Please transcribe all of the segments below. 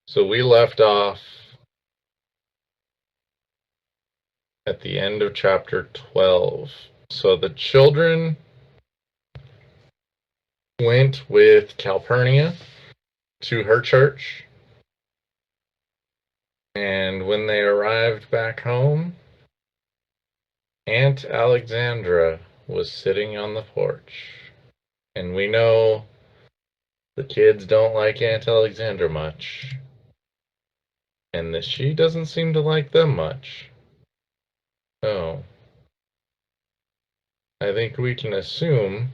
So we left off at the end of chapter 12. So the children went with Calpurnia to her church, and when they arrived back home, Aunt Alexandra was sitting on the porch. And we know the kids don't like Aunt Alexandra much, and that she doesn't seem to like them much. So I think we can assume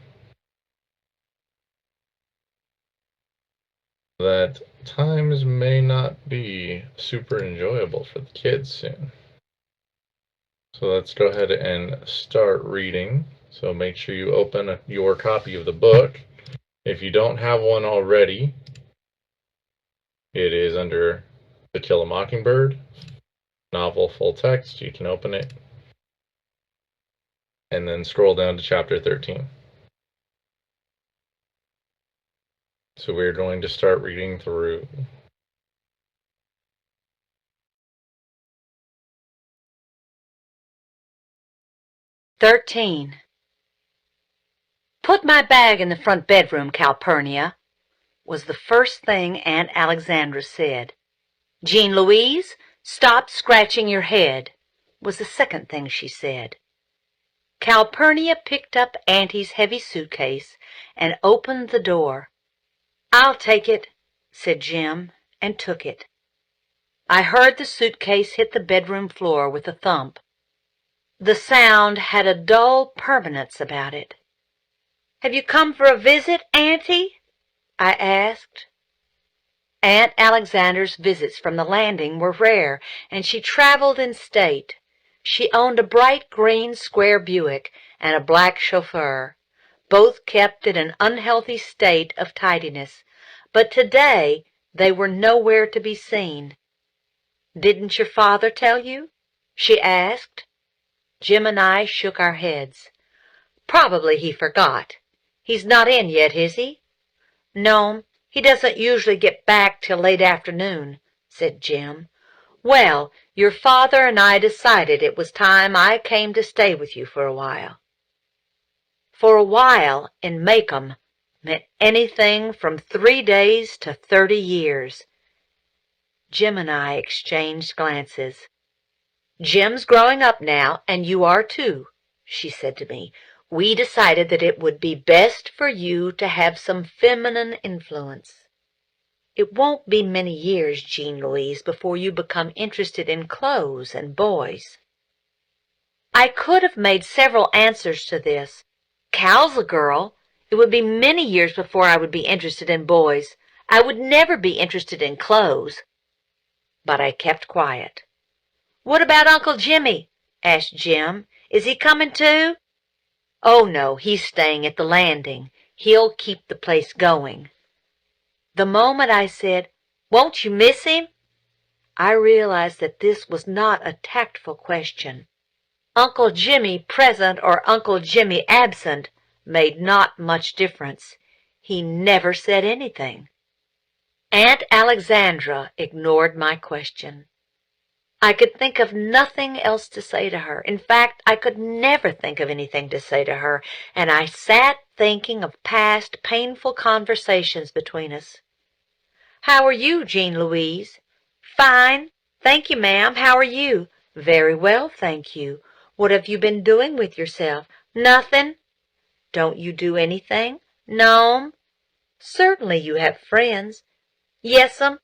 that times may not be super enjoyable for the kids soon. So let's go ahead and start reading. So make sure you open your copy of the book. If you don't have one already, it is under To Kill a Mockingbird, novel full text. You can open it and then scroll down to chapter 13. So we're going to start reading through. "Put my bag in the front bedroom, Calpurnia," was the first thing Aunt Alexandra said. "Jean Louise, stop scratching your head," was the second thing she said. Calpurnia picked up Auntie's heavy suitcase and opened the door. "I'll take it," said Jim, and took it. I heard the suitcase hit the bedroom floor with a thump. The sound had a dull permanence about it. "Have you come for a visit, Auntie?" I asked. Aunt Alexandra's visits from the landing were rare, and she traveled in state. She owned a bright green square Buick and a black chauffeur, both kept in an unhealthy state of tidiness, but today they were nowhere to be seen. "Didn't your father tell you?" she asked. Jim and I shook our heads. "Probably he forgot. He's not in yet, is he?" "No, he doesn't usually get back till late afternoon," said Jim. "Well, your father and I decided it was time I came to stay with you for a while." For a while in Macomb meant anything from 3 days to 30 years. Jim and I exchanged glances. "Jim's growing up now, and you are too," she said to me. "We decided that it would be best for you to have some feminine influence. It won't be many years, Jean Louise, before you become interested in clothes and boys." I could have made several answers to this. Cal's a girl. It would be many years before I would be interested in boys. I would never be interested in clothes. But I kept quiet. "What about Uncle Jimmy?" asked Jim. "Is he coming too?" "Oh, no, he's staying at the landing. He'll keep the place going." The moment I said, "Won't you miss him?" I realized that this was not a tactful question. Uncle Jimmy present or Uncle Jimmy absent made not much difference. He never said anything. Aunt Alexandra ignored my question. I could think of nothing else to say to her. In fact, I could never think of anything to say to her, and I sat thinking of past painful conversations between us. "How are you, Jean Louise?" "Fine. Thank you, ma'am. How are you?" "Very well, thank you. What have you been doing with yourself?" "Nothing." "Don't you do anything?" "No'm." "Certainly you have friends." "Yes'm."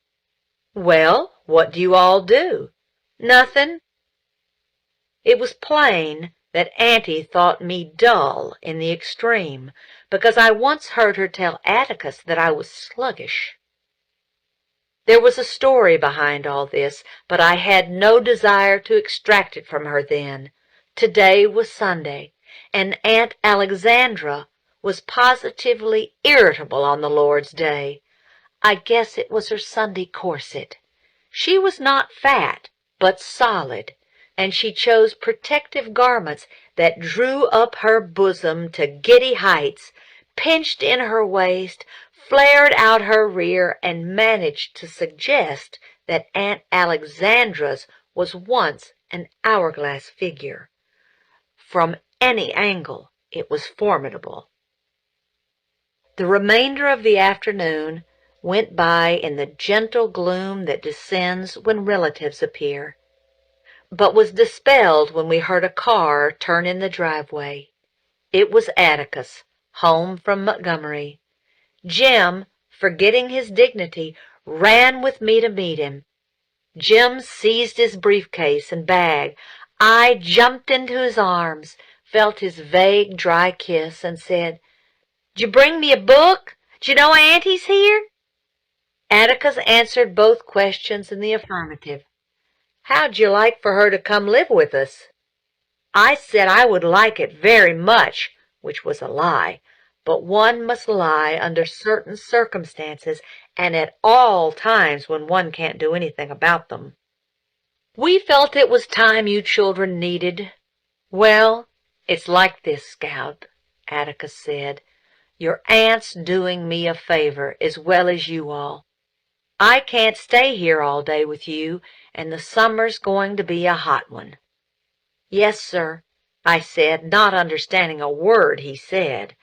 "Well, what do you all do?" "Nothing." It was plain that Auntie thought me dull in the extreme, because I once heard her tell Atticus that I was sluggish. There was a story behind all this, but I had no desire to extract it from her then. Today was Sunday, and Aunt Alexandra was positively irritable on the Lord's Day. I guess it was her Sunday corset. She was not fat, but solid, and she chose protective garments that drew up her bosom to giddy heights, pinched in her waist, flared out her rear and managed to suggest that Aunt Alexandra's was once an hourglass figure. From any angle, it was formidable. The remainder of the afternoon went by in the gentle gloom that descends when relatives appear, but was dispelled when we heard a car turn in the driveway. It was Atticus, home from Montgomery. Jim, forgetting his dignity, ran with me to meet him. Jim seized his briefcase and bag. I jumped into his arms, felt his vague, dry kiss, and said, "Did you bring me a book? Did you know Auntie's here?" Atticus answered both questions in the affirmative. "How'd you like for her to come live with us?" I said I would like it very much, which was a lie, but one must lie under certain circumstances and at all times when one can't do anything about them. "We felt it was time you children needed." "Well, it's like this, Scout," Atticus said. "Your aunt's doing me a favor as well as you all. I can't stay here all day with you, and the summer's going to be a hot one." "Yes, sir," I said, not understanding a word he said.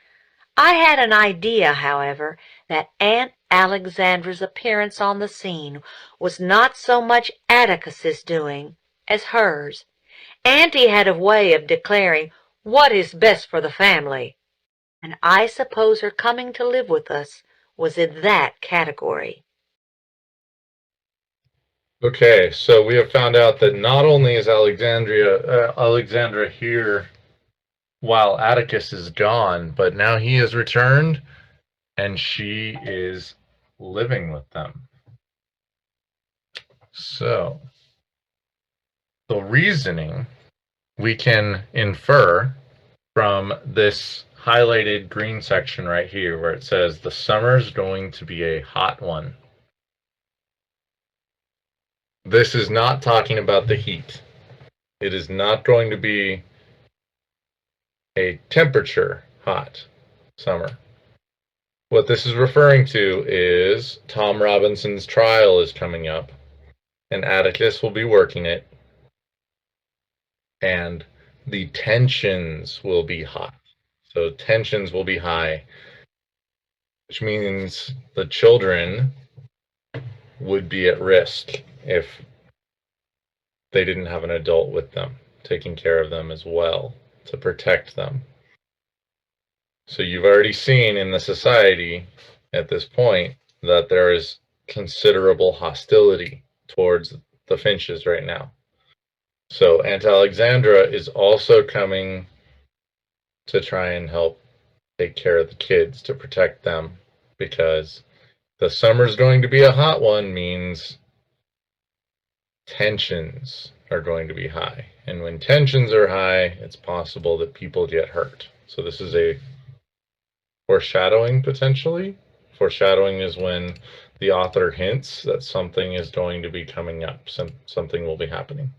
I had an idea, however, that Aunt Alexandra's appearance on the scene was not so much Atticus's doing as hers. Auntie had a way of declaring what is best for the family, and I suppose her coming to live with us was in that category. Okay, so we have found out that not only is Alexandra here while Atticus is gone, but now he has returned and she is living with them. So, the reasoning we can infer from this highlighted green section right here where it says the summer's going to be a hot one. This is not talking about the heat. It is not going to be a temperature hot summer. What this is referring to is Tom Robinson's trial is coming up, and Atticus will be working it, and the tensions will be hot. So tensions will be high, which means the children would be at risk if they didn't have an adult with them, taking care of them as well, to protect them. So you've already seen in the society at this point that there is considerable hostility towards the Finches right now. So Aunt Alexandra is also coming to try and help take care of the kids, to protect them, because the summer's going to be a hot one means tensions are going to be high. And when tensions are high, it's possible that people get hurt. So this is a foreshadowing, potentially. Foreshadowing is when the author hints that something is going to be coming up, something will be happening.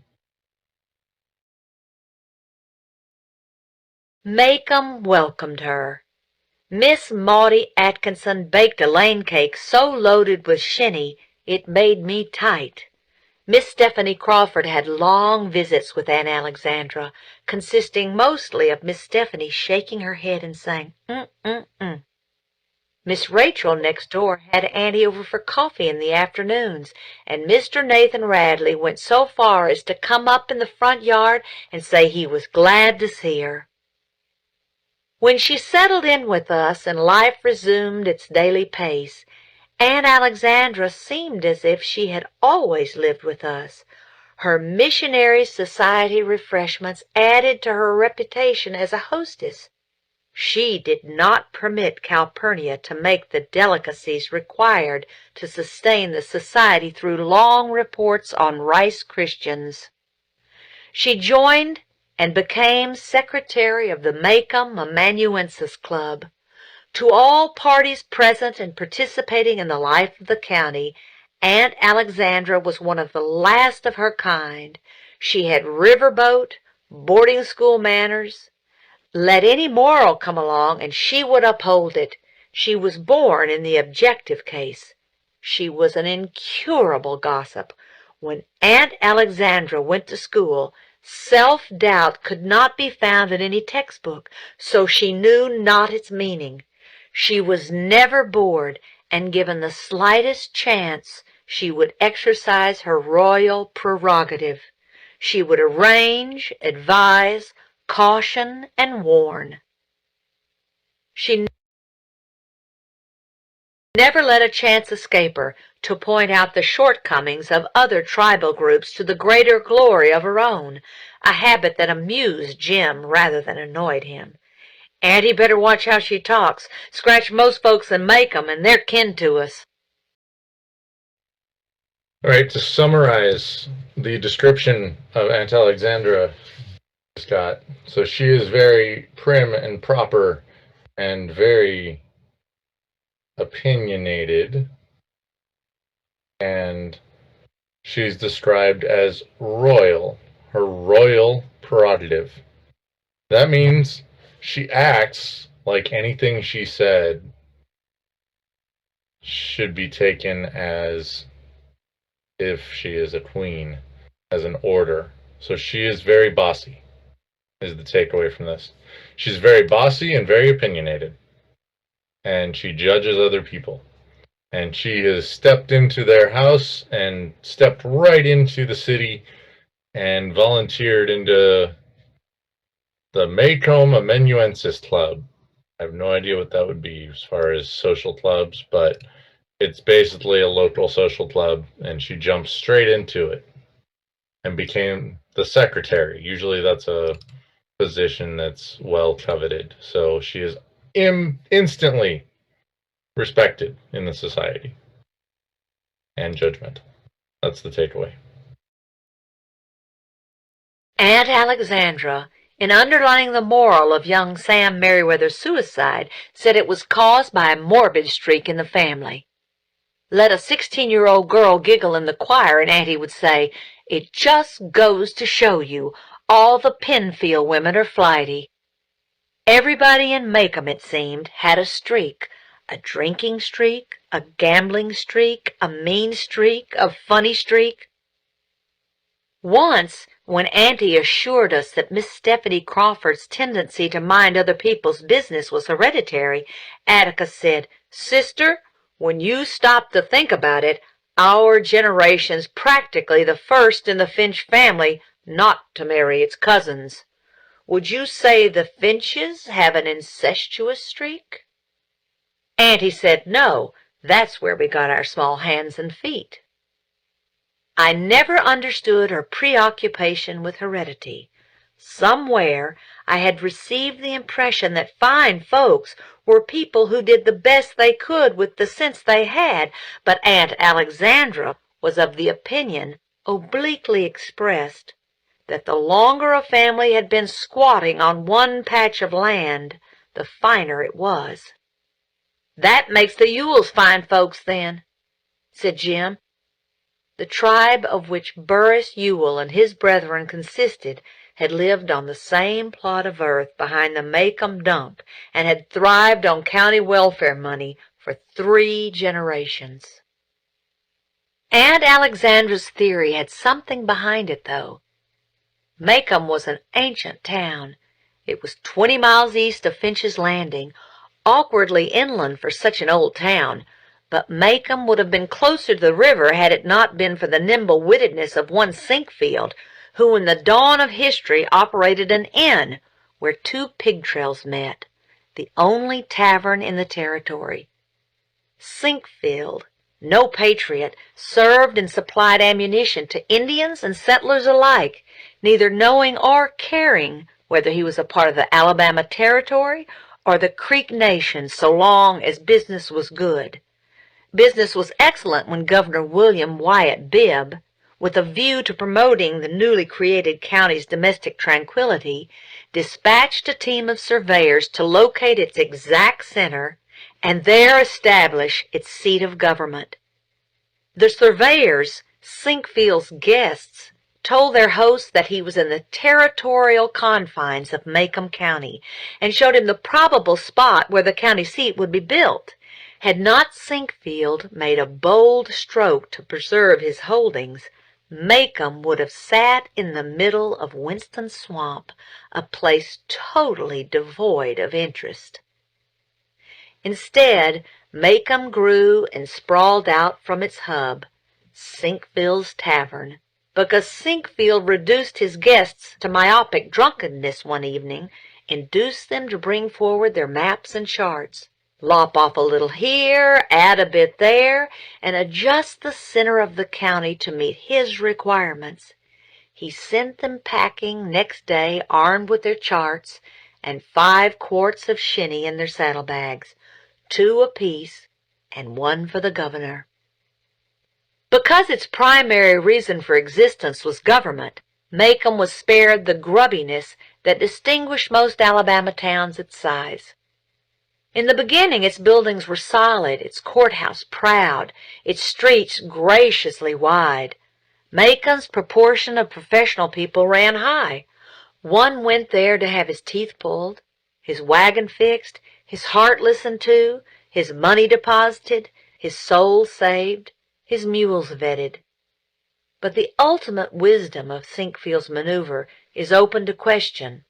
Maycomb welcomed her. Miss Maudie Atkinson baked a lane cake so loaded with shinny it made me tight. Miss Stephanie Crawford had long visits with Aunt Alexandra, consisting mostly of Miss Stephanie shaking her head and saying, "Mm-mm-mm." Miss Rachel next door had Auntie over for coffee in the afternoons, and Mr. Nathan Radley went so far as to come up in the front yard and say he was glad to see her. When she settled in with us and life resumed its daily pace, Aunt Alexandra seemed as if she had always lived with us. Her missionary society refreshments added to her reputation as a hostess. She did not permit Calpurnia to make the delicacies required to sustain the society through long reports on Rice Christians. She joined and became secretary of the Maycomb Amanuensis Club. To all parties present and participating in the life of the county, Aunt Alexandra was one of the last of her kind. She had riverboat, boarding school manners. Let any moral come along, and she would uphold it. She was born in the objective case. She was an incurable gossip. When Aunt Alexandra went to school, self-doubt could not be found in any textbook, so she knew not its meaning. She was never bored, and given the slightest chance, she would exercise her royal prerogative. She would arrange, advise, caution, and warn. She never let a chance escape her to point out the shortcomings of other tribal groups to the greater glory of her own, a habit that amused Jim rather than annoyed him. "Auntie better watch how she talks. Scratch most folks and make 'em, and they're kin to us." All right, to summarize the description of Aunt Alexandra, Scott, so she is very prim and proper and very opinionated, and she's described as royal, her royal prerogative. That means she acts like anything she said should be taken as if she is a queen, as an order. So she is very bossy, is the takeaway from this. She's very bossy and very opinionated, and she judges other people. And she has stepped into their house and stepped right into the city and volunteered into the Maycomb Amanuensis Club. I have no idea what that would be as far as social clubs, but it's basically a local social club, and she jumped straight into it and became the secretary. Usually that's a position that's well coveted. So she is instantly respected in the society and judgmental. That's the takeaway. Aunt Alexandra, in underlining the moral of young Sam Merriweather's suicide, said it was caused by a morbid streak in the family. Let a 16-year-old girl giggle in the choir, and Auntie would say, "It just goes to show you, all the Penfield women are flighty." Everybody in Maycomb, it seemed, had a streak, a drinking streak, a gambling streak, a mean streak, a funny streak. Once, when Auntie assured us that Miss Stephanie Crawford's tendency to mind other people's business was hereditary, Atticus said, "Sister, when you stop to think about it, our generation's practically the first in the Finch family not to marry its cousins. Would you say the Finches have an incestuous streak?" Auntie said no, that's where we got our small hands and feet. I never understood her preoccupation with heredity. Somewhere I had received the impression that fine folks were people who did the best they could with the sense they had, but Aunt Alexandra was of the opinion, obliquely expressed, that the longer a family had been squatting on one patch of land, the finer it was. "That makes the Yules fine folks, then," said Jim. The tribe of which Burris Ewell and his brethren consisted had lived on the same plot of earth behind the Maycomb dump and had thrived on county welfare money for 3 generations. Aunt Alexandra's theory had something behind it, though. Maycomb was an ancient town. It was 20 miles east of Finch's Landing, awkwardly inland for such an old town, but Maycomb would have been closer to the river had it not been for the nimble-wittedness of one Sinkfield, who in the dawn of history operated an inn where 2 pig trails met, the only tavern in the territory. Sinkfield, no patriot, served and supplied ammunition to Indians and settlers alike, neither knowing or caring whether he was a part of the Alabama Territory or the Creek Nation so long as business was good. Business was excellent when Governor William Wyatt Bibb, with a view to promoting the newly created county's domestic tranquility, dispatched a team of surveyors to locate its exact center and there establish its seat of government. The surveyors, Sinkfield's guests, told their host that he was in the territorial confines of Macomb County, and showed him the probable spot where the county seat would be built. Had not Sinkfield made a bold stroke to preserve his holdings, Macomb would have sat in the middle of Winston Swamp, a place totally devoid of interest. Instead, Macomb grew and sprawled out from its hub, Sinkfield's Tavern, because Sinkfield reduced his guests to myopic drunkenness one evening, induced them to bring forward their maps and charts, lop off a little here, add a bit there, and adjust the center of the county to meet his requirements. He sent them packing next day armed with their charts and 5 quarts of shinny in their saddlebags, 2 apiece, and 1 for the governor. Because its primary reason for existence was government, Macomb was spared the grubbiness that distinguished most Alabama towns its size. In the beginning, its buildings were solid, its courthouse proud, its streets graciously wide. Macomb's proportion of professional people ran high. One went there to have his teeth pulled, his wagon fixed, his heart listened to, his money deposited, his soul saved, his mules vetted. But the ultimate wisdom of Sinkfield's maneuver is open to question.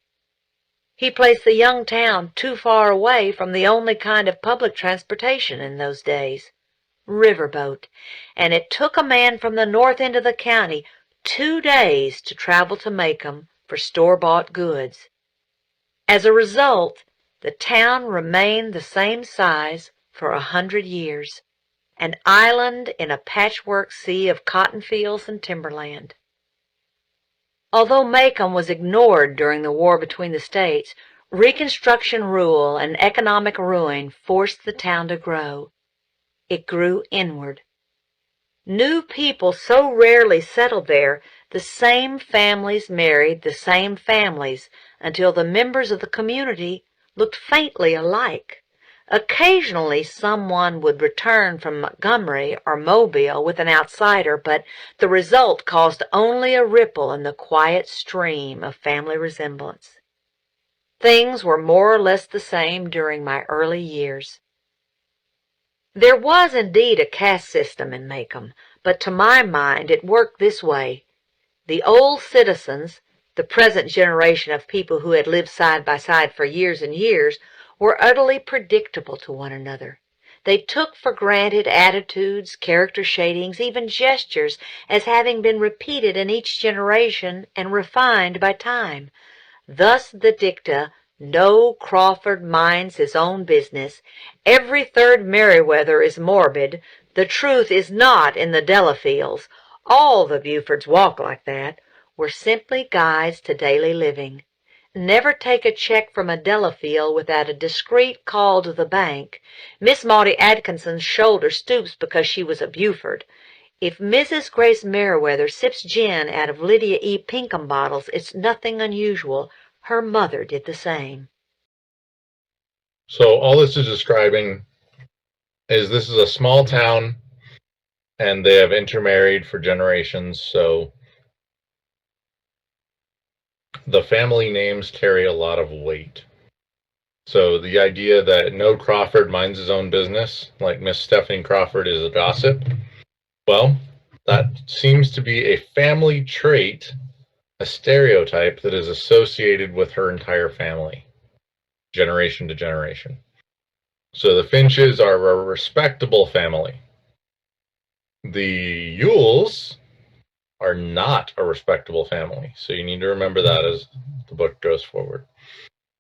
He placed the young town too far away from the only kind of public transportation in those days, riverboat, and it took a man from the north end of the county 2 days to travel to Macomb for store-bought goods. As a result, the town remained the same size for 100 years, an island in a patchwork sea of cotton fields and timberland. Although Macomb was ignored during the war between the states, Reconstruction rule and economic ruin forced the town to grow. It grew inward. New people so rarely settled there, the same families married the same families until the members of the community looked faintly alike. Occasionally someone would return from Montgomery or Mobile with an outsider, but the result caused only a ripple in the quiet stream of family resemblance. Things were more or less the same during my early years. There was indeed a caste system in Macomb, but to my mind it worked this way. The old citizens, the present generation of people who had lived side by side for years and years, were utterly predictable to one another. They took for granted attitudes, character shadings, even gestures as having been repeated in each generation and refined by time. Thus the dicta, "No Crawford minds his own business," "Every third Meriwether is morbid," "The truth is not in the Delafields," "All the Bufords walk like that," were simply guides to daily living. Never take a check from a Delafield without a discreet call to the bank. Miss Maudie Atkinson's shoulder stoops because she was a Buford. If Mrs. Grace Meriwether sips gin out of Lydia E. Pinkham bottles, it's nothing unusual. Her mother did the same. So all this is describing is this is a small town, and they have intermarried for generations, so the family names carry a lot of weight. So the idea that no Crawford minds his own business, like Miss Stephanie Crawford is a gossip, well, that seems to be a family trait, a stereotype that is associated with her entire family, generation to generation. So the Finches are a respectable family. The Yules are not a respectable family. So you need to remember that as the book goes forward.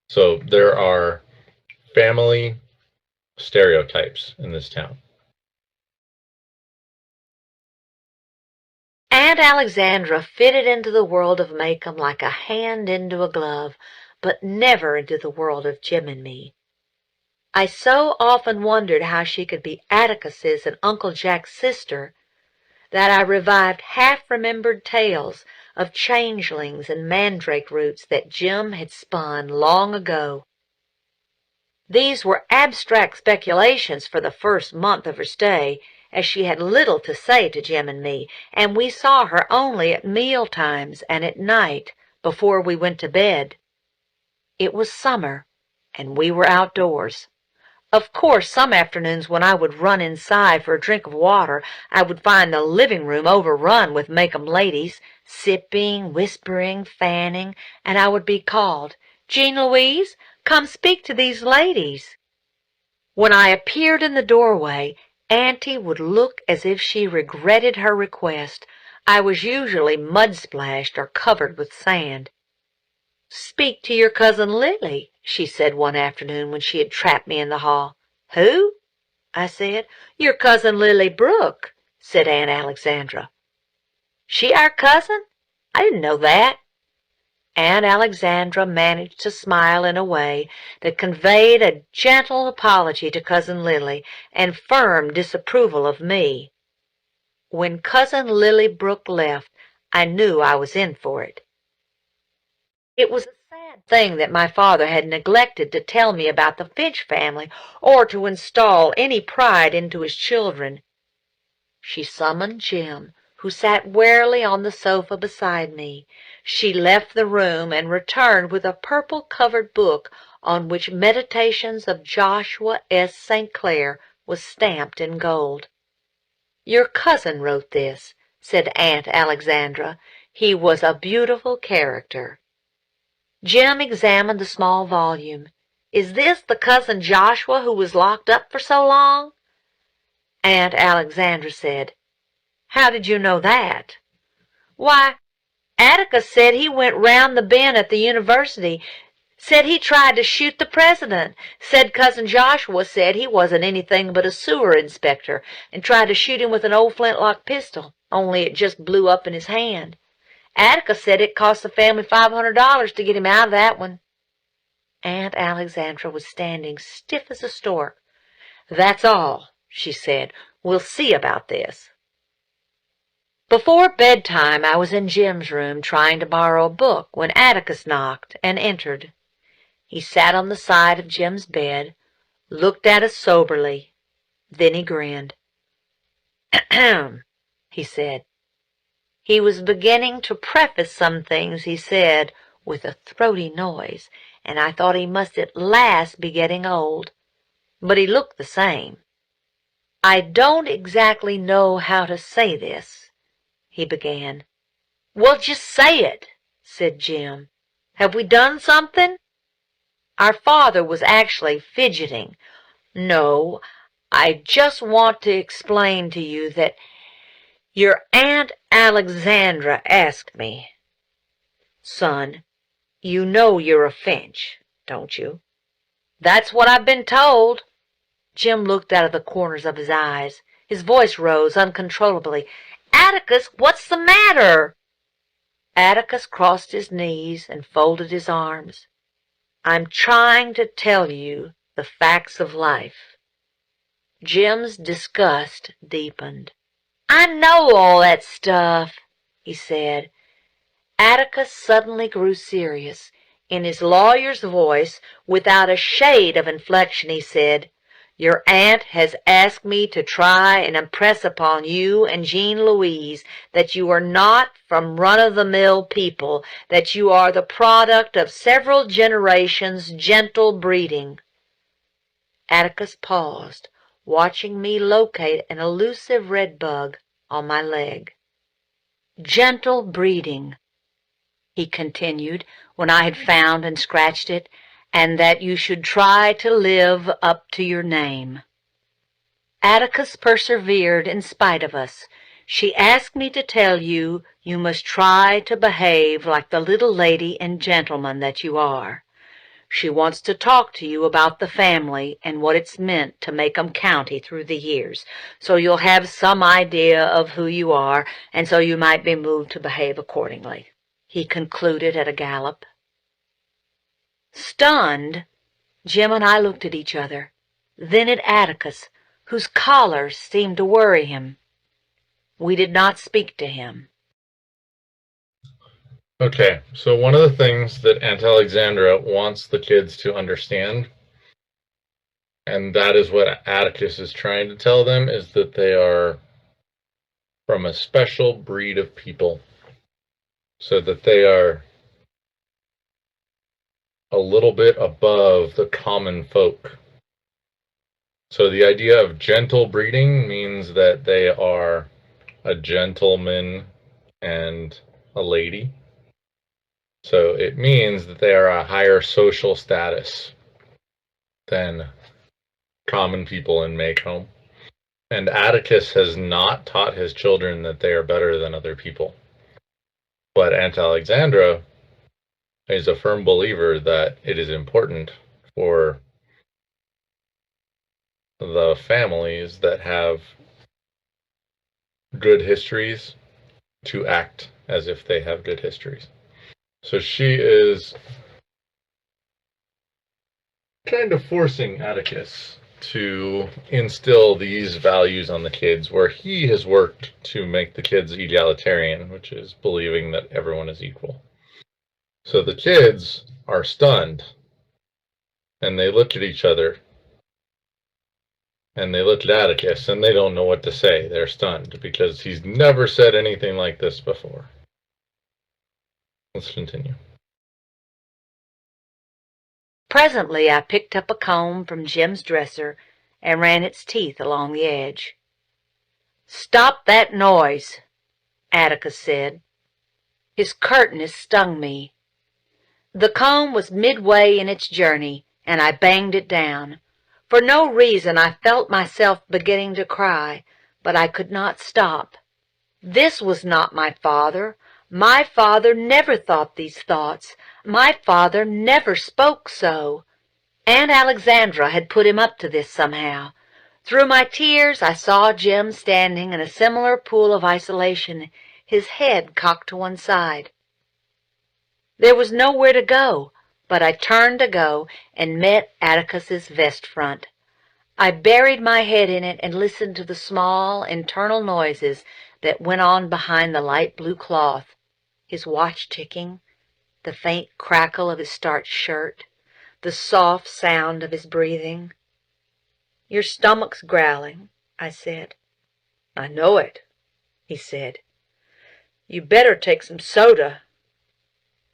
So there are family stereotypes in this town. Aunt Alexandra fitted into the world of Macomb like a hand into a glove, but never into the world of Jim and me. I so often wondered how she could be Atticus's and Uncle Jack's sister that I revived half-remembered tales of changelings and mandrake roots that Jim had spun long ago. These were abstract speculations for the first month of her stay, as she had little to say to Jim and me, and we saw her only at meal times and at night before we went to bed. It was summer, and we were outdoors. Of course, some afternoons when I would run inside for a drink of water, I would find the living room overrun with make-em ladies, sipping, whispering, fanning, and I would be called, "Jean Louise, come speak to these ladies." When I appeared in the doorway, Auntie would look as if she regretted her request. I was usually mud-splashed or covered with sand. "Speak to your cousin Lily," she said one afternoon when she had trapped me in the hall. "Who?" I said. "Your cousin Lily Brooke," said Aunt Alexandra. "She our cousin? I didn't know that." Aunt Alexandra managed to smile in a way that conveyed a gentle apology to Cousin Lily and firm disapproval of me. When Cousin Lily Brooke left, I knew I was in for it. It was a sad thing that my father had neglected to tell me about the Finch family or to install any pride into his children. She summoned Jim, who sat wearily on the sofa beside me. She left the room and returned with a purple-covered book on which Meditations of Joshua S. St. Clair was stamped in gold. "Your cousin wrote this," said Aunt Alexandra. "He was a beautiful character." Jim examined the small volume. "Is this the cousin Joshua who was locked up for so long?" Aunt Alexandra said, "How did you know that?" "Why, Atticus said he went round the bend at the university, said he tried to shoot the president, said Cousin Joshua said he wasn't anything but a sewer inspector, and tried to shoot him with an old flintlock pistol, only it just blew up in his hand. Atticus said it cost the family $500 to get him out of that one." Aunt Alexandra was standing stiff as a stork. "That's all," she said. "We'll see about this." Before bedtime, I was in Jim's room trying to borrow a book when Atticus knocked and entered. He sat on the side of Jim's bed, looked at us soberly. Then he grinned. "Ahem," he said. He was beginning to preface some things he said with a throaty noise, and I thought he must at last be getting old. But he looked the same. "I don't exactly know how to say this," he began. "Well, just say it," said Jim. "Have we done something?" Our father was actually fidgeting. "No, I just want to explain to you that your Aunt Alexandra asked me." "Son, you know you're a Finch, don't you?" "That's what I've been told." Jim looked out of the corners of his eyes. His voice rose uncontrollably. "Atticus, what's the matter?" Atticus crossed his knees and folded his arms. "I'm trying to tell you the facts of life." Jim's disgust deepened. "I know all that stuff," he said. Atticus suddenly grew serious. In his lawyer's voice, without a shade of inflection, he said, "Your aunt has asked me to try and impress upon you and Jean Louise that you are not from run-of-the-mill people, that you are the product of several generations' gentle breeding." Atticus paused, watching me locate an elusive red bug on my leg. "Gentle breeding," he continued, when I had found and scratched it, "and that you should try to live up to your name." Atticus persevered in spite of us. "She asked me to tell you you must try to behave like the little lady and gentleman that you are. She wants to talk to you about the family and what it's meant to Macomb County through the years, so you'll have some idea of who you are, and so you might be moved to behave accordingly," he concluded at a gallop. Stunned, Jim and I looked at each other, then at Atticus, whose collar seemed to worry him. We did not speak to him. Okay, so one of the things that Aunt Alexandra wants the kids to understand And that is what Atticus is trying to tell them, is that they are from a special breed of people. So that they are a little bit above the common folk. So the idea of gentle breeding means that they are a gentleman and a lady. So it means that they are a higher social status than common people in Maycomb. And Atticus has not taught his children that they are better than other people. But Aunt Alexandra is a firm believer that it is important for the families that have good histories to act as if they have good histories. So she is kind of forcing Atticus to instill these values on the kids, where he has worked to make the kids egalitarian, which is believing that everyone is equal. So the kids are stunned, and they look at each other, and they look at Atticus, and they don't know what to say. They're stunned because he's never said anything like this before. Let's continue. Presently I picked up a comb from Jim's dresser and ran its teeth along the edge. "Stop that noise," Atticus said. His curtness stung me. The comb was midway in its journey, and I banged it down. For no reason I felt myself beginning to cry, but I could not stop. This was not my father. My father never thought these thoughts. My father never spoke so. Aunt Alexandra had put him up to this somehow. Through my tears I saw Jim standing in a similar pool of isolation, his head cocked to one side. There was nowhere to go, but I turned to go and met Atticus's vest front. I buried my head in it and listened to the small internal noises that went on behind the light blue cloth, his watch ticking, the faint crackle of his starched shirt, the soft sound of his breathing. "Your stomach's growling," I said. "I know it," he said. "You better take some soda."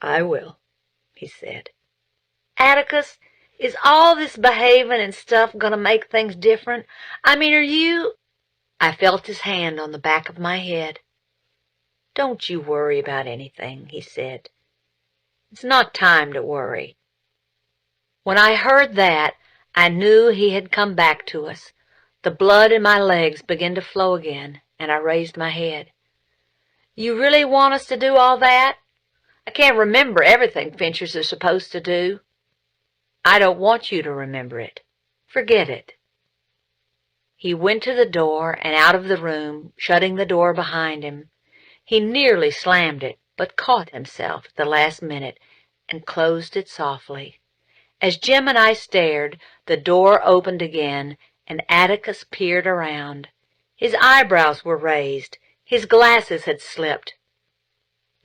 "I will," he said. "Atticus, is all this behaving and stuff going to make things different? I mean, are you—" I felt his hand on the back of my head. "Don't you worry about anything," he said. "It's not time to worry." When I heard that, I knew he had come back to us. The blood in my legs began to flow again, and I raised my head. "You really want us to do all that? I can't remember everything Finchers are supposed to do." "I don't want you to remember it. Forget it." He went to the door and out of the room, shutting the door behind him. He nearly slammed it, but caught himself at the last minute and closed it softly. As Jim and I stared, the door opened again, and Atticus peered around. His eyebrows were raised. His glasses had slipped.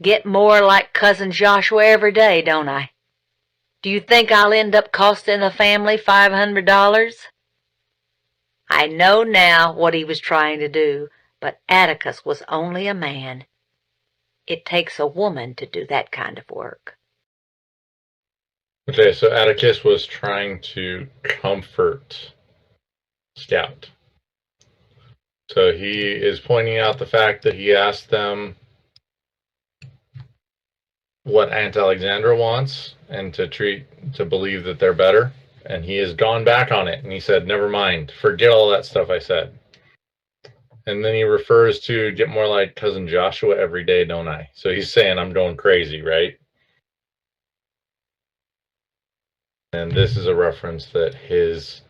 "Get more like Cousin Joshua every day, don't I? Do you think I'll end up costing the family $500? I know now what he was trying to do, but Atticus was only a man. It takes a woman to do that kind of work. Okay, so Atticus was trying to comfort Scout. So he is pointing out the fact that he asked them what Aunt Alexandra wants and to believe that they're better. And he has gone back on it and he said, "Never mind, forget all that stuff I said." And then he refers to "get more like Cousin Joshua every day, don't I?" So he's saying, I'm going crazy, right? And this is a reference that his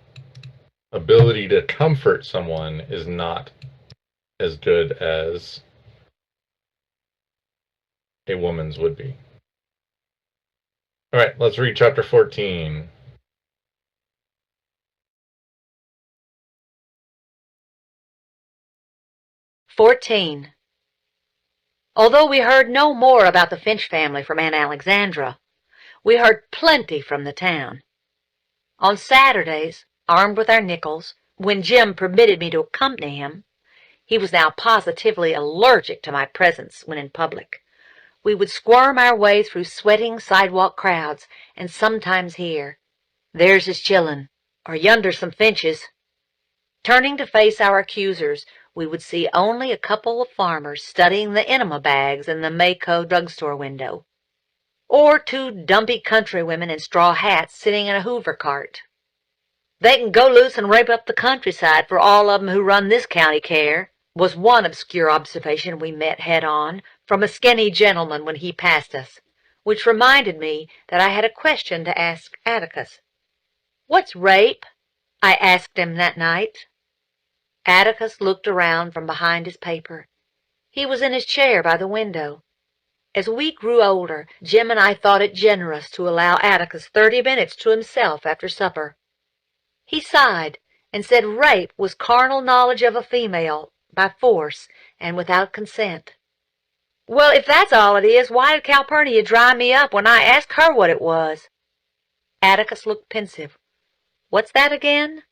ability to comfort someone is not as good as a woman's would be. All right, let's read chapter 14. Although we heard no more about the Finch family from Aunt Alexandra, we heard plenty from the town. On Saturdays, armed with our nickels, when Jim permitted me to accompany him. He was now positively allergic to my presence when in public. We would squirm our way through sweating sidewalk crowds, and sometimes hear, "There's his chillun," or "Yonder's some finches." Turning to face our accusers, we would see only a couple of farmers studying the enema bags in the Mayco drugstore window, or two dumpy countrywomen in straw hats sitting in a Hoover cart. "They can go loose and rape up the countryside for all of 'em who run this county care," was one obscure observation we met head-on from a skinny gentleman when he passed us, which reminded me that I had a question to ask Atticus. "What's rape?" I asked him that night. Atticus looked around from behind his paper. He was in his chair by the window. As we grew older, Jim and I thought it generous to allow Atticus 30 minutes to himself after supper. He sighed and said rape was carnal knowledge of a female by force and without consent. "Well, if that's all it is, why did Calpurnia dry me up when I asked her what it was?" Atticus looked pensive. "What's that again?"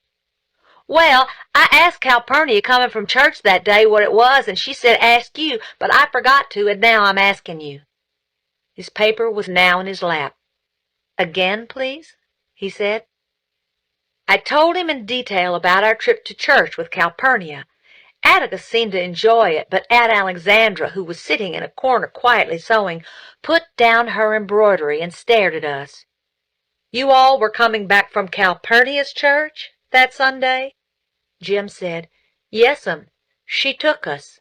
"Well, I asked Calpurnia coming from church that day what it was, and she said ask you, but I forgot to, and now I'm asking you." His paper was now in his lap. "Again, please," he said. I told him in detail about our trip to church with Calpurnia. Atticus seemed to enjoy it, but Aunt Alexandra, who was sitting in a corner quietly sewing, put down her embroidery and stared at us. "You all were coming back from Calpurnia's church that Sunday?" Jim said. "Yes'm. She took us."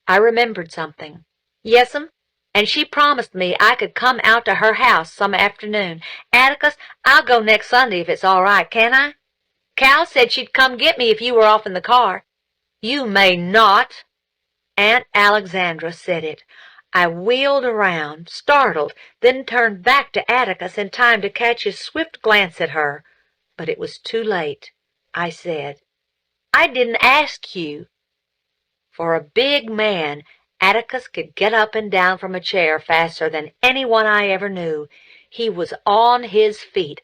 I remembered something. "Yes'm, and she promised me I could come out to her house some afternoon. Atticus, I'll go next Sunday if it's all right, can I? Cal said she'd come get me if you were off in the car." "You may not." Aunt Alexandra said it. I wheeled around, startled, then turned back to Atticus in time to catch his swift glance at her. But it was too late. I said, "I didn't ask you." For a big man, Atticus could get up and down from a chair faster than anyone I ever knew. He was on his feet.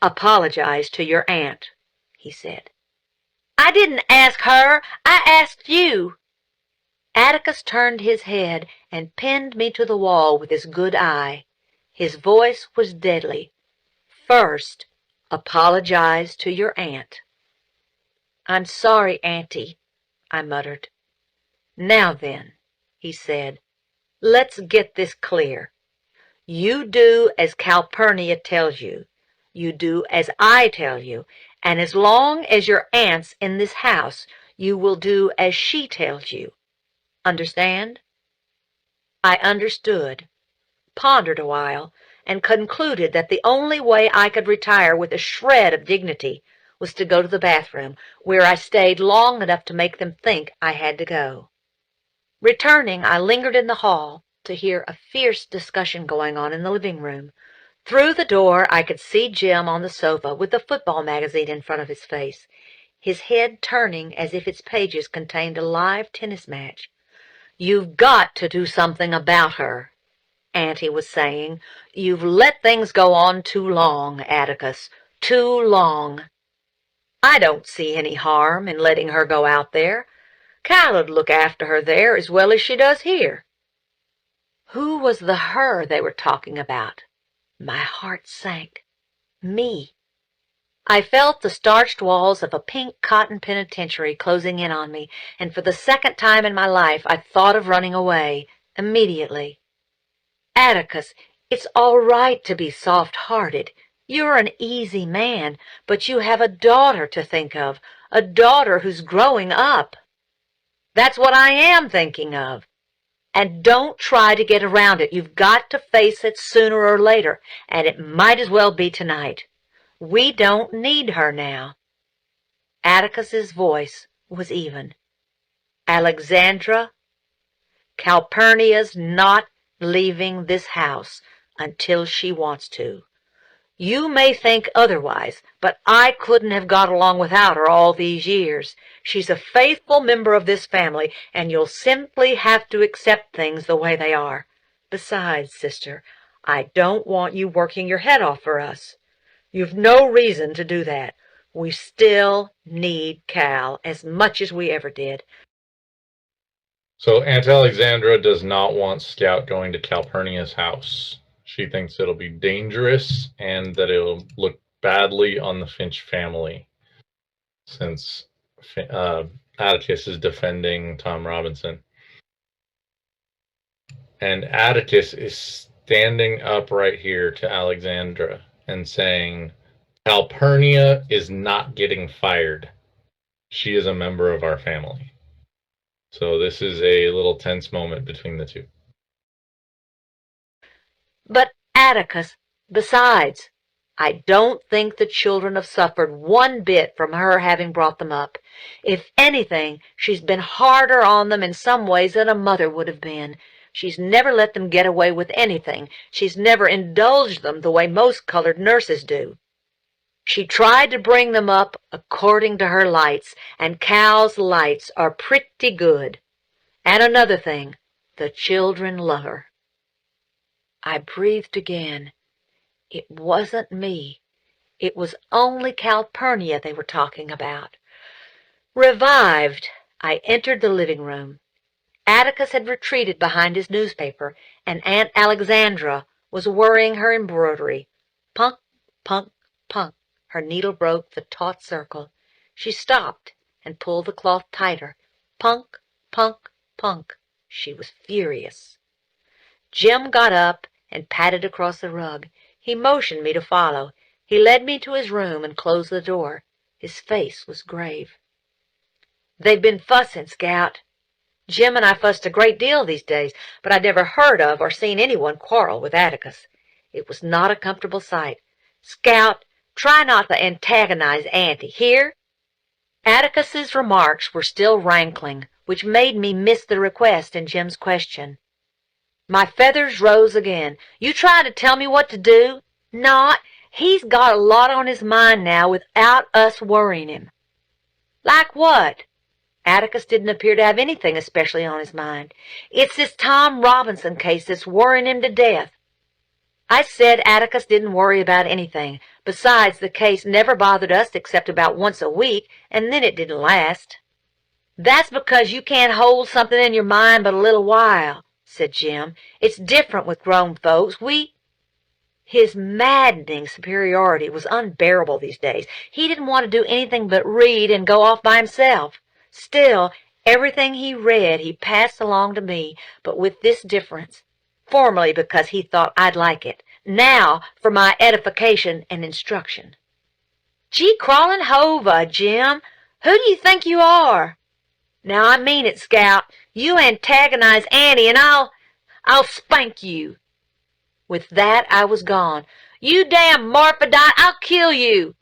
"Apologize to your aunt," he said. "I didn't ask her. I asked you." Atticus turned his head and pinned me to the wall with his good eye. His voice was deadly. "First, apologize to your aunt." "I'm sorry, Auntie," I muttered. "Now then," he said, "let's get this clear. You do as Calpurnia tells you. You do as I tell you. And as long as your aunt's in this house, you will do as she tells you. Understand?" I understood, pondered a while, and concluded that the only way I could retire with a shred of dignity was to go to the bathroom, where I stayed long enough to make them think I had to go. Returning, I lingered in the hall to hear a fierce discussion going on in the living room. Through the door I could see Jim on the sofa with the football magazine in front of his face, his head turning as if its pages contained a live tennis match. "You've got to do something about her," Auntie was saying. "You've let things go on too long, Atticus, too long." "I don't see any harm in letting her go out there. Cal'd look after her there as well as she does here." Who was the her they were talking about? My heart sank. Me. I felt the starched walls of a pink cotton penitentiary closing in on me, and for the second time in my life I thought of running away, immediately. "Atticus, it's all right to be soft-hearted. You're an easy man, but you have a daughter to think of, a daughter who's growing up." "That's what I am thinking of. And don't try to get around it. You've got to face it sooner or later, and it might as well be tonight. We don't need her now." Atticus's voice was even. "Alexandra, Calpurnia's not leaving this house until she wants to. You may think otherwise, but I couldn't have got along without her all these years. She's a faithful member of this family, and you'll simply have to accept things the way they are. Besides, sister, I don't want you working your head off for us. You've no reason to do that. We still need Cal as much as we ever did. So Aunt Alexandra does not want Scout going to Calpurnia's house. She thinks it'll be dangerous and that it'll look badly on the Finch family, since Atticus is defending Tom Robinson. And Atticus is standing up right here to Alexandra and saying, Calpurnia is not getting fired. She is a member of our family. So this is a little tense moment between the two. But Atticus, besides, I don't think the children have suffered one bit from her having brought them up. If anything, she's been harder on them in some ways than a mother would have been. She's never let them get away with anything. She's never indulged them the way most colored nurses do. She tried to bring them up according to her lights, and Cal's lights are pretty good. And another thing, the children love her. I breathed again. It wasn't me. It was only Calpurnia they were talking about. Revived, I entered the living room. Atticus had retreated behind his newspaper, and Aunt Alexandra was worrying her embroidery. Punk, punk, punk. Her needle broke the taut circle. She stopped and pulled the cloth tighter. Punk, punk, punk. She was furious. Jim got up and padded across the rug. He motioned me to follow. He led me to his room and closed the door. His face was grave. "They've been fussing, Scout. Jim and I fussed a great deal these days, but I'd never heard of or seen anyone quarrel with Atticus. It was not a comfortable sight. Scout, try not to antagonize Auntie, hear?" Atticus's remarks were still rankling, which made me miss the request in Jim's question. My feathers rose again. "You trying to tell me what to do?" "Not. He's got a lot on his mind now without us worrying him." "Like what?" Atticus didn't appear to have anything especially on his mind. "It's this Tom Robinson case that's worrying him to death." I said Atticus didn't worry about anything. Besides, the case never bothered us except about once a week, and then it didn't last. "That's because you can't hold something in your mind but a little while," said Jim. "It's different with grown folks. His maddening superiority was unbearable these days. He didn't want to do anything but read and go off by himself. Still, everything he read he passed along to me, but with this difference. Formerly because he thought I'd like it. Now for my edification and instruction." "Gee crawling hova, Jim. Who do you think you are?" "Now I mean it, Scout. You antagonize Auntie and I'll spank you." With that I was gone. "You damn morphodite, I'll kill you."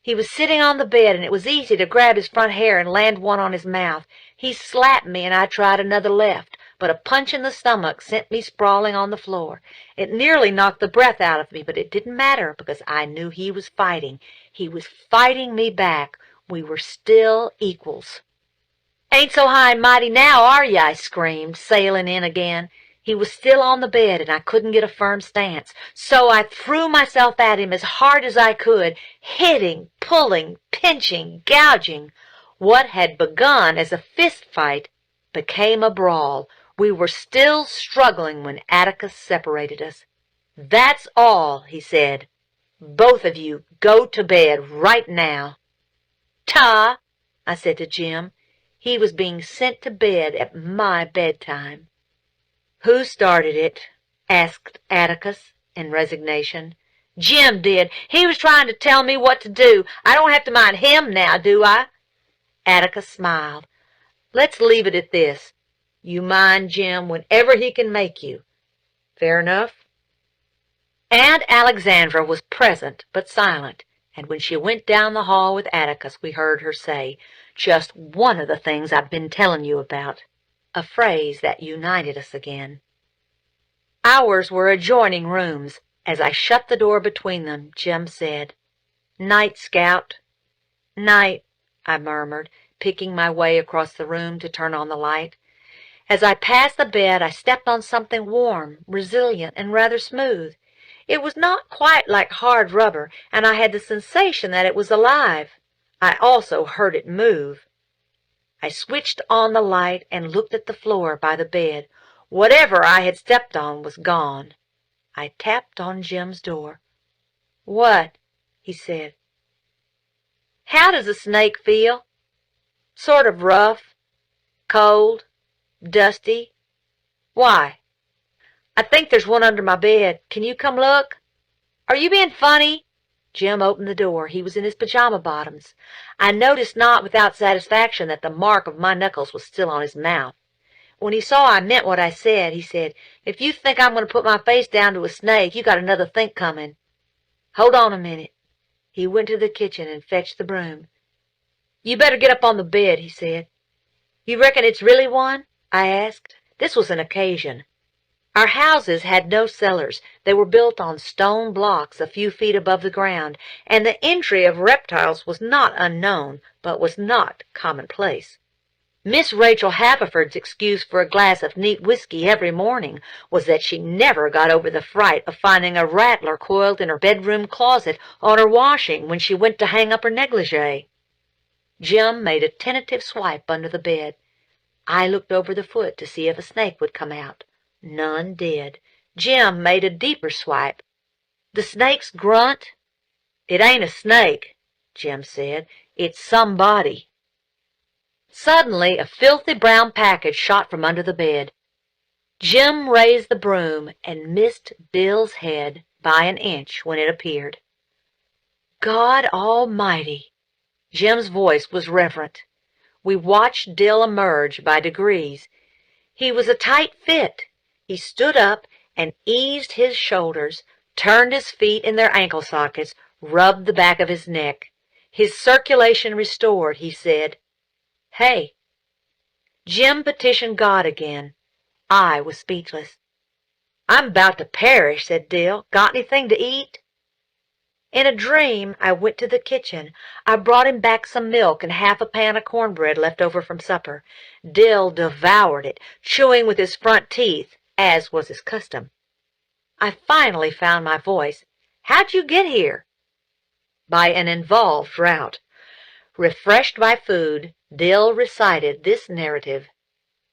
He was sitting on the bed, and it was easy to grab his front hair and land one on his mouth. He slapped me, and I tried another left, but a punch in the stomach sent me sprawling on the floor. It nearly knocked the breath out of me, but it didn't matter because I knew he was fighting. He was fighting me back. We were still equals. "Ain't so high and mighty now, are you?" I screamed, sailing in again. He was still on the bed, and I couldn't get a firm stance, so I threw myself at him as hard as I could, hitting, pulling, pinching, gouging. What had begun as a fist fight became a brawl. We were still struggling when Atticus separated us. "That's all," he said. "Both of you go to bed right now." "Ta," I said to Jim. He was being sent to bed at my bedtime. "Who started it?" asked Atticus in resignation. "Jim did. He was trying to tell me what to do. I don't have to mind him now, do I?" Atticus smiled. "Let's leave it at this. You mind Jim whenever he can make you. Fair enough?" Aunt Alexandra was present but silent, and when she went down the hall with Atticus we heard her say, "Just one of the things I've been telling you about," a phrase that united us again. Ours were adjoining rooms. As I shut the door between them, Jim said, "Night, Scout." "Night," I murmured, picking my way across the room to turn on the light. As I passed the bed, I stepped on something warm, resilient, and rather smooth. It was not quite like hard rubber, and I had the sensation that it was alive. I also heard it move. I switched on the light and looked at the floor by the bed. Whatever I had stepped on was gone. I tapped on Jim's door. "What?" he said. "How does a snake feel?" "Sort of rough, cold, dusty." "Why?" "I think there's one under my bed. Can you come look?" "Are you being funny?" Jim opened the door. He was in his pajama bottoms. I noticed not without satisfaction that the mark of my knuckles was still on his mouth. When he saw I meant what I said, he said, "If you think I'm going to put my face down to a snake, you got another think coming. Hold on a minute." He went to the kitchen and fetched the broom. "You better get up on the bed," he said. "You reckon it's really one?" I asked. This was an occasion. Our houses had no cellars. They were built on stone blocks a few feet above the ground, and the entry of reptiles was not unknown, but was not commonplace. Miss Rachel Haverford's excuse for a glass of neat whiskey every morning was that she never got over the fright of finding a rattler coiled in her bedroom closet on her washing when she went to hang up her negligee. Jim made a tentative swipe under the bed. I looked over the foot to see if a snake would come out. None did. Jim made a deeper swipe. "The snake's grunt?" "It ain't a snake," Jim said. "It's somebody." Suddenly a filthy brown package shot from under the bed. Jim raised the broom and missed Bill's head by an inch when it appeared. "God Almighty!" Jim's voice was reverent. We watched Dill emerge by degrees. He was a tight fit. He stood up and eased his shoulders, turned his feet in their ankle sockets, rubbed the back of his neck. His circulation restored, he said, "Hey." Jim petitioned God again. I was speechless. "I'm about to perish," said Dill. "Got anything to eat?" In a dream, I went to the kitchen. I brought him back some milk and half a pan of cornbread left over from supper. Dill devoured it, chewing with his front teeth, as was his custom. I finally found my voice. "How'd you get here?" "By an involved route." Refreshed by food, Dill recited this narrative.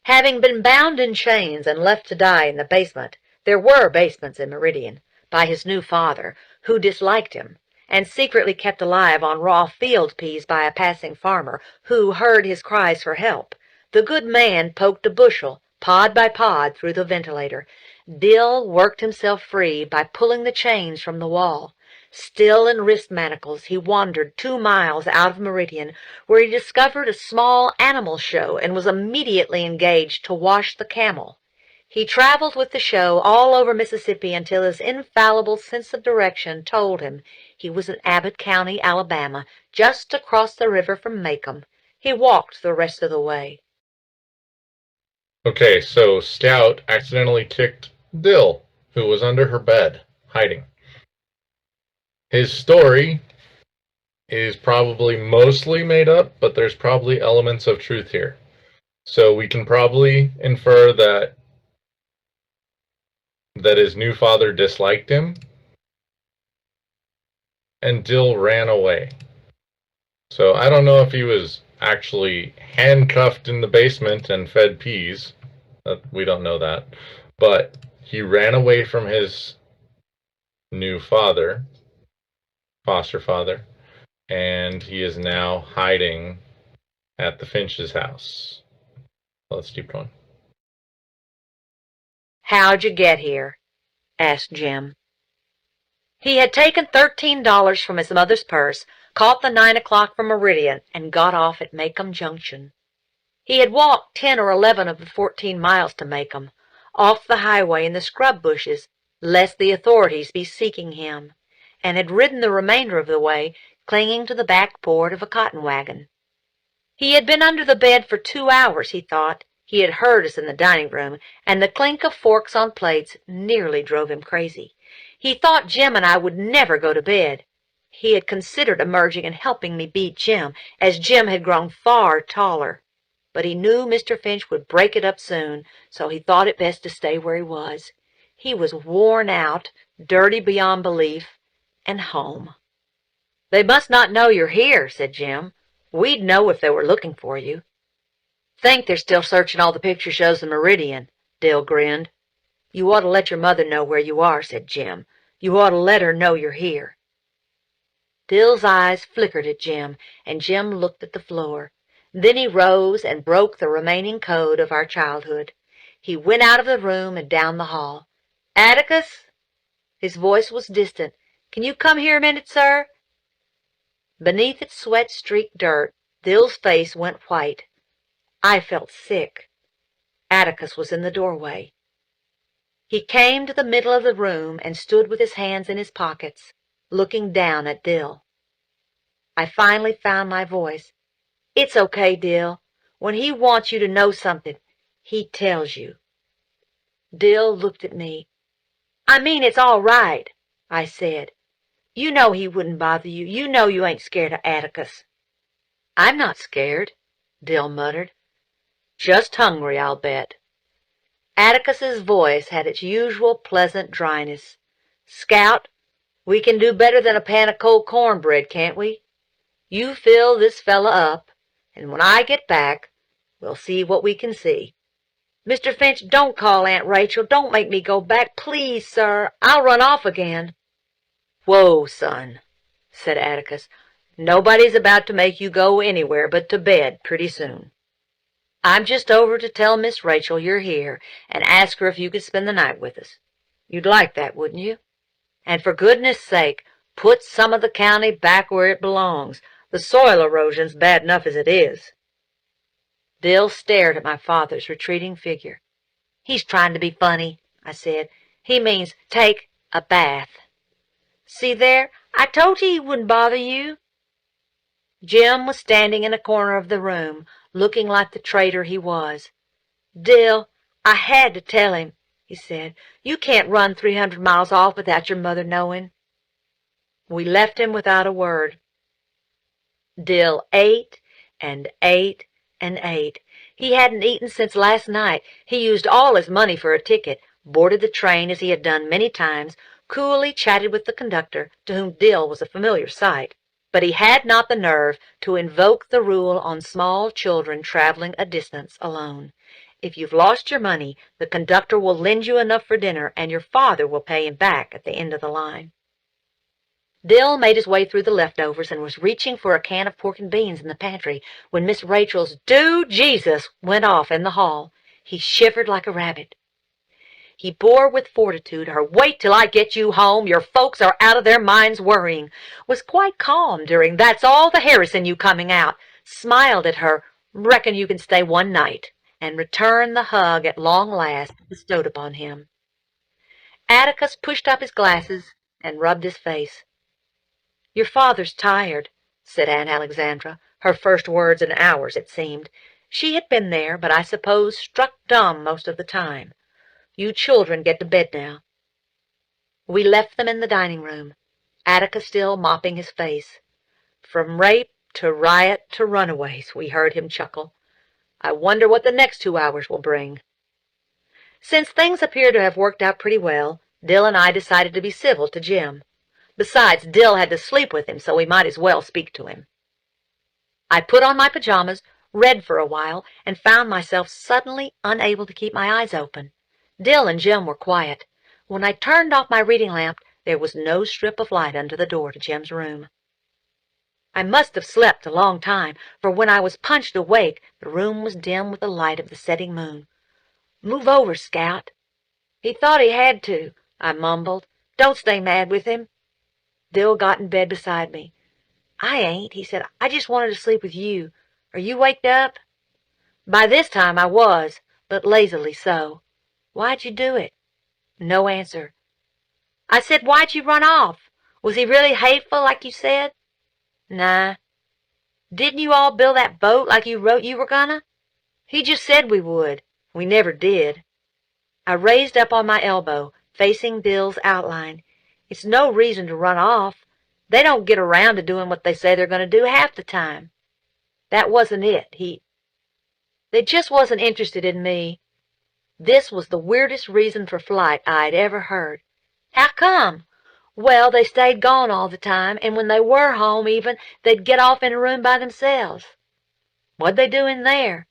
Having been bound in chains and left to die in the basement, there were basements in Meridian, by his new father, who disliked him, and secretly kept alive on raw field peas by a passing farmer, who heard his cries for help, the good man poked a bushel, pod by pod, through the ventilator. Dill worked himself free by pulling the chains from the wall. Still in wrist manacles, he wandered 2 miles out of Meridian, where he discovered a small animal show and was immediately engaged to wash the camel. He traveled with the show all over Mississippi until his infallible sense of direction told him he was in Abbott County, Alabama, just across the river from Macomb. He walked the rest of the way. Okay, so Scout accidentally kicked Dill, who was under her bed, hiding. His story is probably mostly made up, but there's probably elements of truth here. So we can probably infer that his new father disliked him, and Dill ran away. So I don't know if he was actually handcuffed in the basement and fed peas. We don't know that. But he ran away from his new father, foster father, and he is now hiding at the Finch's house. Let's keep going. "How'd you get here?" asked Jim. He had taken $13 from his mother's purse, caught the 9 o'clock from Meridian, and got off at Macomb Junction. He had walked 10 or 11 of the 14 miles to Macomb, off the highway in the scrub bushes, lest the authorities be seeking him, and had ridden the remainder of the way, clinging to the backboard of a cotton wagon. He had been under the bed for 2 hours, he thought. He had heard us in the dining room, and the clink of forks on plates nearly drove him crazy. He thought Jim and I would never go to bed. He had considered emerging and helping me beat Jim, as Jim had grown far taller. But he knew Mr. Finch would break it up soon, so he thought it best to stay where he was. He was worn out, dirty beyond belief, and home. "They must not know you're here," said Jim. We'd know if they were looking for you. Think they're still searching all the picture shows in Meridian, Dill grinned. You ought to let your mother know where you are, said Jim. You ought to let her know you're here. Dill's eyes flickered at Jim, and Jim looked at the floor. Then he rose and broke the remaining code of our childhood. He went out of the room and down the hall. Atticus? His voice was distant. Can you come here a minute, sir? Beneath its sweat-streaked dirt, Dill's face went white. I felt sick. Atticus was in the doorway. He came to the middle of the room and stood with his hands in his pockets, looking down at Dill. I finally found my voice. It's okay, Dill. When he wants you to know something, he tells you. Dill looked at me. I mean, it's all right, I said. You know he wouldn't bother you. You know you ain't scared of Atticus. I'm not scared, Dill muttered. Just hungry, I'll bet. Atticus's voice had its usual pleasant dryness. Scout, we can do better than a pan of cold cornbread, can't we? You fill this fella up, and when I get back, we'll see what we can see. Mr. Finch, don't call Aunt Rachel. Don't make me go back. Please, sir. I'll run off again. Whoa, son, said Atticus. Nobody's about to make you go anywhere but to bed pretty soon. I'm just over to tell Miss Rachel you're here and ask her if you could spend the night with us. You'd like that, wouldn't you? And for goodness sake, put some of the county back where it belongs. The soil erosion's bad enough as it is. Dill stared at my father's retreating figure. He's trying to be funny, I said. He means take a bath. See there, I told you he wouldn't bother you. Jim was standing in a corner of the room, looking like the traitor he was. Dill, I had to tell him, he said. You can't run 300 miles off without your mother knowing. We left him without a word. Dill ate and ate and ate. He hadn't eaten since last night. He used all his money for a ticket, boarded the train as he had done many times, coolly chatted with the conductor, to whom Dill was a familiar sight. But he had not the nerve to invoke the rule on small children traveling a distance alone. If you've lost your money, the conductor will lend you enough for dinner, and your father will pay him back at the end of the line. Dill made his way through the leftovers and was reaching for a can of pork and beans in the pantry when Miss Rachel's "Do Jesus" went off in the hall. He shivered like a rabbit. He bore with fortitude her "Wait till I get you home, your folks are out of their minds worrying," was quite calm during "That's all the Harrison you coming out," smiled at her "Reckon you can stay one night," and returned the hug at long last bestowed upon him. Atticus pushed up his glasses and rubbed his face. Your father's tired, said Aunt Alexandra, her first words in hours, it seemed. She had been there, but I suppose struck dumb most of the time. You children get to bed now. We left them in the dining room, Atticus still mopping his face. From rape to riot to runaways, we heard him chuckle. I wonder what the next 2 hours will bring. Since things appeared to have worked out pretty well, Dill and I decided to be civil to Jim. Besides, Dill had to sleep with him, so we might as well speak to him. I put on my pajamas, read for a while, and found myself suddenly unable to keep my eyes open. Dill and Jim were quiet. When I turned off my reading lamp, there was no strip of light under the door to Jim's room. I must have slept a long time, for when I was punched awake, the room was dim with the light of the setting moon. Move over, Scout. He thought he had to, I mumbled. Don't stay mad with him. Dill got in bed beside me. I ain't, he said. I just wanted to sleep with you. Are you waked up? By this time I was, but lazily so. Why'd you do it? No answer. I said, why'd you run off? Was he really hateful like you said? Nah. Didn't you all build that boat like you wrote you were gonna? He just said we would. We never did. I raised up on my elbow, facing Dill's outline. It's no reason to run off. They don't get around to doing what they say they're going to do half the time. That wasn't it. They just wasn't interested in me. This was the weirdest reason for flight I'd ever heard. How come? Well, they stayed gone all the time, and when they were home even, they'd get off in a room by themselves. What'd they do in there?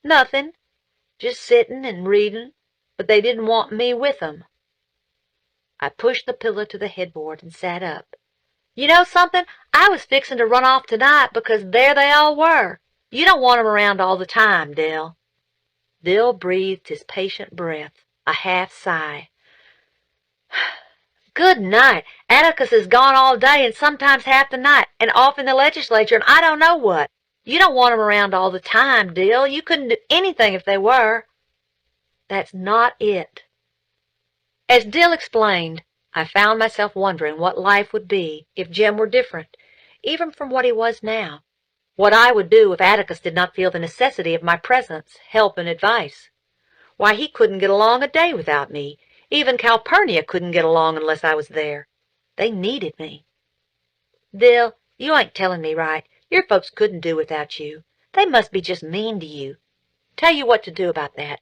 Nothing, just sitting and reading, but they didn't want me with 'em. I pushed the pillow to the headboard and sat up. You know something? I was fixing to run off tonight because there they all were. You don't want 'em around all the time, Dill. Dill breathed his patient breath, a half sigh. Good night. Atticus is gone all day and sometimes half the night, and off in the legislature and I don't know what. You don't want 'em around all the time, Dill. You couldn't do anything if they were. That's not it. As Dill explained, I found myself wondering what life would be if Jem were different, even from what he was now. What I would do if Atticus did not feel the necessity of my presence, help, and advice. Why, he couldn't get along a day without me. Even Calpurnia couldn't get along unless I was there. They needed me. Dill, you ain't telling me right. Your folks couldn't do without you. They must be just mean to you. Tell you what to do about that.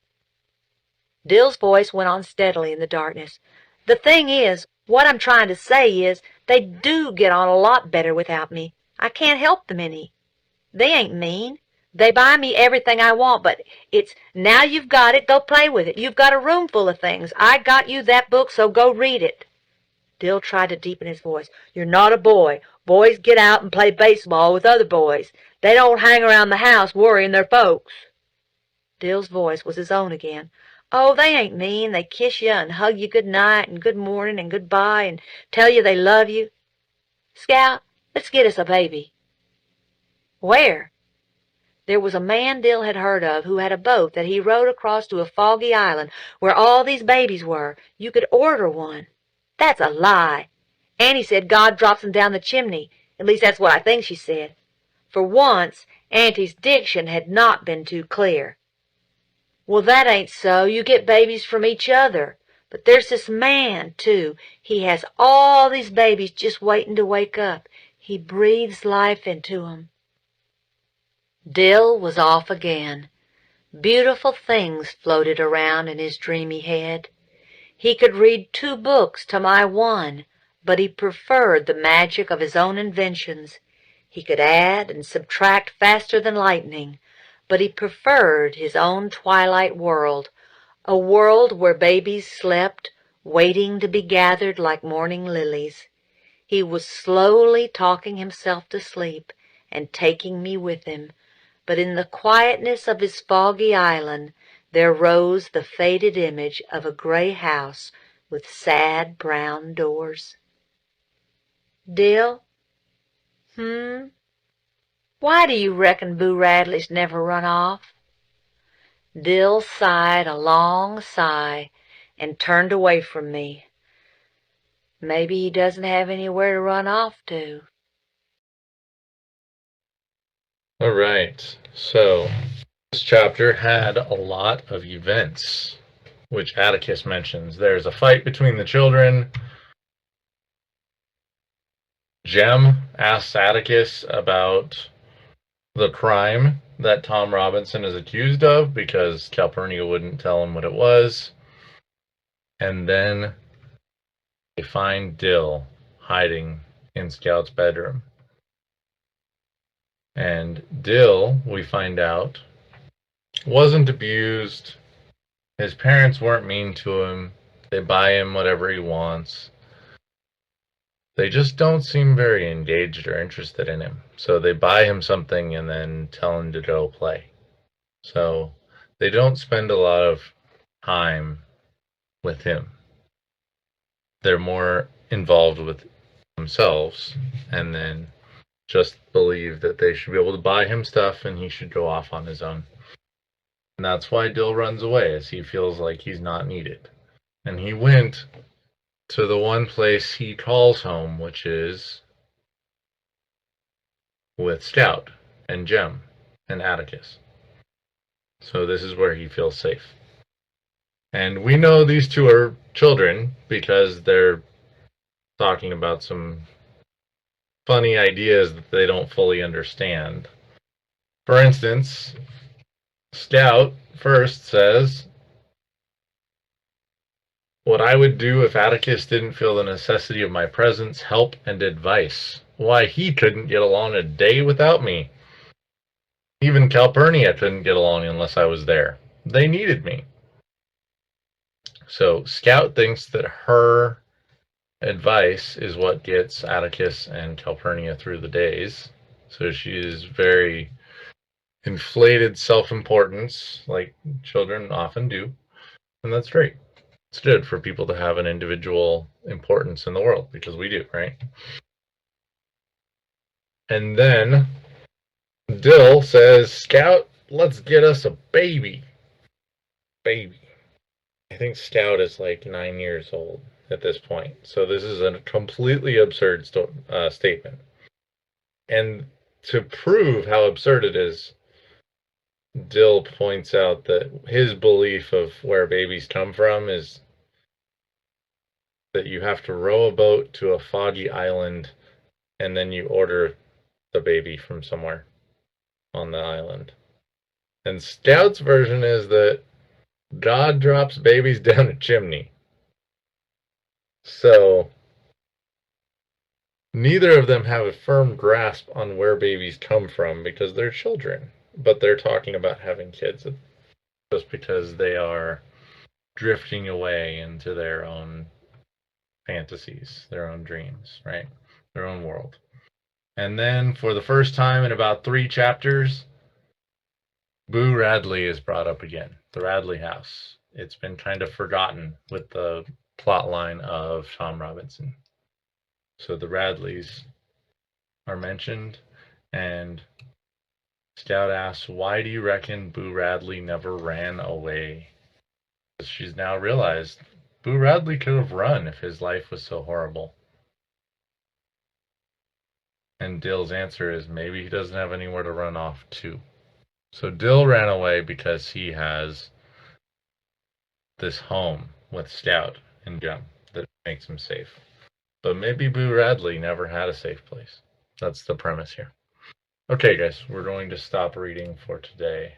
Dill's voice went on steadily in the darkness. The thing is, what I'm trying to say is, they do get on a lot better without me. I can't help them any. They ain't mean. They buy me everything I want, but it's, now you've got it, go play with it. You've got a room full of things. I got you that book, so go read it. Dill tried to deepen his voice. You're not a boy. Boys get out and play baseball with other boys. They don't hang around the house worrying their folks. Dill's voice was his own again. Oh, they ain't mean. They kiss you and hug you good night and good morning and goodbye and tell you they love you. Scout, let's get us a baby. Where? There was a man Dill had heard of who had a boat that he rowed across to a foggy island where all these babies were. You could order one. That's a lie. Annie said God drops them down the chimney. At least that's what I think she said. For once, Auntie's diction had not been too clear. Well, that ain't so. You get babies from each other. But there's this man, too. He has all these babies just waiting to wake up. He breathes life into 'em. Dill was off again. Beautiful things floated around in his dreamy head. He could read 2 books to my 1, but he preferred the magic of his own inventions. He could add and subtract faster than lightning, but he preferred his own twilight world, a world where babies slept, waiting to be gathered like morning lilies. He was slowly talking himself to sleep and taking me with him, but in the quietness of his foggy island there rose the faded image of a gray house with sad brown doors. Dill? Why do you reckon Boo Radley's never run off? Dill sighed a long sigh and turned away from me. Maybe he doesn't have anywhere to run off to. All right, so this chapter had a lot of events, which Atticus mentions. There's a fight between the children. Jem asks Atticus about the crime that Tom Robinson is accused of because Calpurnia wouldn't tell him what it was. And then they find Dill hiding in Scout's bedroom. And Dill, we find out, wasn't abused. His parents weren't mean to him. They buy him whatever he wants. They just don't seem very engaged or interested in him. So they buy him something and then tell him to go play. So they don't spend a lot of time with him. They're more involved with themselves and then just believe that they should be able to buy him stuff and he should go off on his own. And that's why Dill runs away, as he feels like he's not needed. And he went to the one place he calls home, which is with Scout and Jem and Atticus. So this is where he feels safe. And we know these 2 are children because they're talking about some funny ideas that they don't fully understand. For instance, Scout first says, What I would do if Atticus didn't feel the necessity of my presence, help, and advice. Why, he couldn't get along a day without me. Even Calpurnia couldn't get along unless I was there. They needed me. So Scout thinks that her advice is what gets Atticus and Calpurnia through the days. So she is very inflated self-importance, like children often do. And that's great. It's good for people to have an individual importance in the world, because we do, right? And then Dill says, Scout, let's get us a baby. Baby. I think Scout is like 9 years old at this point. So this is a completely absurd statement. And to prove how absurd it is, Dill points out that his belief of where babies come from is that you have to row a boat to a foggy island and then you order the baby from somewhere on the island. And Scout's version is that God drops babies down a chimney. So neither of them have a firm grasp on where babies come from because they're children, but they're talking about having kids just because they are drifting away into their own fantasies, their own dreams, right? Their own world. And then for the first time in about 3 chapters, Boo Radley is brought up again. The Radley house. It's been kind of forgotten with the plot line of Tom Robinson. So the Radleys are mentioned, and Scout asks, why do you reckon Boo Radley never ran away? She's now realized Boo Radley could have run if his life was so horrible. And Dill's answer is maybe he doesn't have anywhere to run off to. So Dill ran away because he has this home with Scout and Jem that makes him safe. But maybe Boo Radley never had a safe place. That's the premise here. Okay, guys, we're going to stop reading for today.